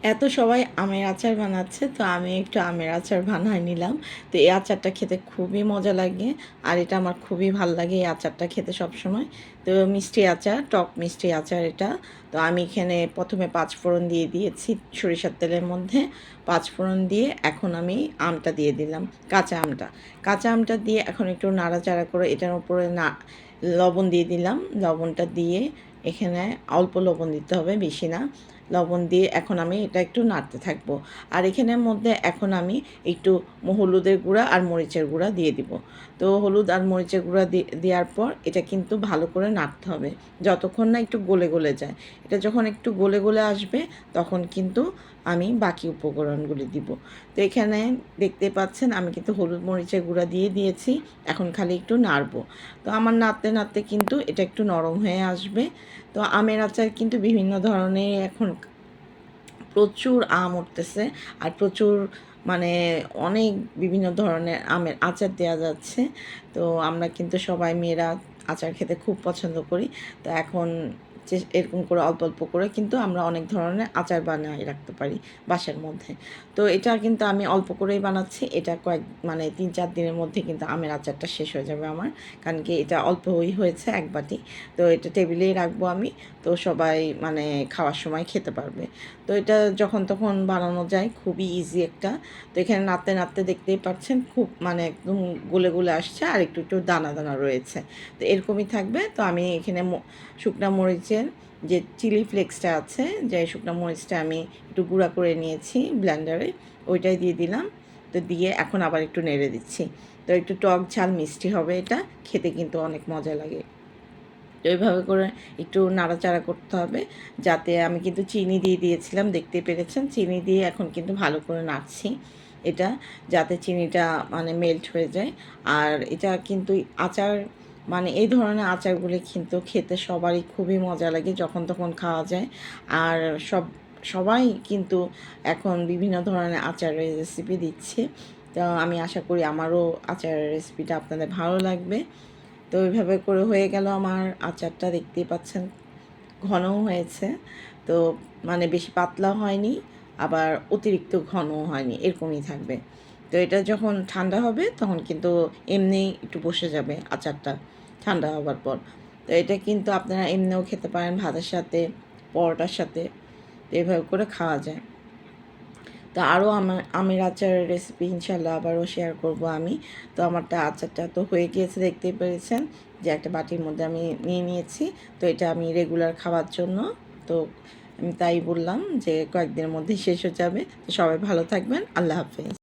এত সবাই আমের আচার বানাচ্ছে, তো আমি একটু আমের আচার বানায় নিলাম। তো এই আচারটা খেতে খুবই মজা লাগে, আর এটা আমার খুবই ভাল লাগে এই আচারটা খেতে সবসময়। তো মিষ্টি আচার, টক মিষ্টি আচার এটা। তো আমি এখানে প্রথমে পাঁচফোড়ন দিয়ে দিয়েছি সরিষার তেলের মধ্যে। পাঁচফোড়ন দিয়ে এখন আমি আমটা দিয়ে দিলাম, কাঁচা আমটা। কাঁচা আমটা দিয়ে এখন একটু নাড়াচাড়া করে এটার উপরে লবণ দিয়ে দিলাম। লবণটা দিয়ে এখানে অল্প লবণ দিতে হবে, বেশি না। লবণ দিয়ে এখন আমি এটা একটু নাড়তে থাকবো। আর এখানের মধ্যে এখন আমি একটু হলুদের গুঁড়া আর মরিচের গুঁড়া দিয়ে দিব। তো হলুদ আর মরিচের গুঁড়া দেওয়ার পর এটা কিন্তু ভালো করে নাড়তে হবে যতক্ষণ না একটু গলে গলে যায়। এটা যখন একটু গলে গলে আসবে তখন কিন্তু আমি বাকি উপকরণগুলি দিব। তো এখানে দেখতে পাচ্ছেন আমি কিন্তু হলুদ মরিচের গুঁড়া দিয়ে দিয়েছি। এখন খালি একটু নাড়বো। তো আমার নাড়তে নাড়তে কিন্তু এটা একটু নরম হয়ে আসবে। তো আমের আচার কিন্তু বিভিন্ন ধরনের এখন প্রচুর আম উঠতেছে, আর প্রচুর মানে অনেক বিভিন্ন ধরনের আমের আচার দেওয়া যাচ্ছে। তো আমরা কিন্তু সবাই মেয়েরা আচার খেতে খুব পছন্দ করি। তো এখন এরকম করে অল্প অল্প করে কিন্তু আমরা অনেক ধরনের আচার বানিয়ে রাখতে পারি বাসার মধ্যে। তো এটা কিন্তু আমি অল্প করেই বানাচ্ছি। এটা মানে 3-4 দিনের মধ্যে কিন্তু আমের আচারটা শেষ হয়ে যাবে আমার। কারণ কি এটা অল্পই হয়েছে, এক বাটি। তো এটা টেবিলেই রাখবো আমি। তো সবাই মানে খাওয়ার সময় খেতে পারবে। তো এটা যখন তখন বানানো যায়, খুবই ইজি একটা। তো এখানে নাড়তে নাড়তে দেখতেই পাচ্ছেন খুব মানে একদম গলে গলে আসছে, আর একটু একটু দানা দানা রয়েছে। তো এরকমই থাকবে। তো আমি এখানে শুকনা মরিচের যে চিলি ফ্লেক্সটা আছে, যে শুকনা মরিচটা আমি একটু গুঁড়া করে নিয়েছি ব্লেন্ডারে, ওইটাই দিয়ে দিলাম। তো দিয়ে এখন আবার একটু নেড়ে দিচ্ছি। তো একটু টক ঝাল মিষ্টি হবে এটা, খেতে কিন্তু অনেক মজা লাগে। তো এইভাবে করে একটু নাড়াচাড়া করতে হবে, যাতে আমি কিন্তু চিনি দিয়ে দিয়েছিলাম, দেখতে পেরেছেন। চিনি দিয়ে এখন কিন্তু ভালো করে নাড়ছি এটা, যাতে চিনিটা মানে মেল্ট হয়ে যায়। আর এটা কিন্তু আচার মানে এই ধরনের আচারগুলি কিন্তু খেতে সবারই খুবই মজা লাগে, যখন তখন খাওয়া যায়। আর সবাই কিন্তু এখন বিভিন্ন ধরনের আচারের রেসিপি দিচ্ছে। তো আমি আশা করি আমারও আচারের রেসিপিটা আপনাদের ভালো লাগবে। তো ওইভাবে করে হয়ে গেল আমার আচারটা, দেখতেই পাচ্ছেন ঘনও হয়েছে। তো মানে বেশি পাতলা হয়নি, আবার অতিরিক্ত ঘনও হয়নি, এরকমই থাকবে। তো এটা যখন ঠান্ডা হবে তখন কিন্তু এমনি একটু বসে যাবে আচারটা ঠান্ডা হবার পর। তো এটা কিন্তু আপনারা এমনিও খেতে পারেন, ভাতের সাথে, পরোটার সাথে। তো এভাবে করে খাওয়া যায়। তো আরও আমের আচারের রেসিপি ইনশাল্লাহ আবারও শেয়ার করব আমি। তো আমারটা আচারটা তো হয়ে গিয়েছে, দেখতেই পেরেছেন যে একটা বাটির মধ্যে আমি নিয়ে নিয়েছি। তো এটা আমি রেগুলার খাওয়ার জন্য। তো আমি তাই বললাম যে কয়েকদিনের মধ্যেই শেষ হয়ে যাবে। তো সবাই ভালো থাকবেন। আল্লাহ হাফেজ।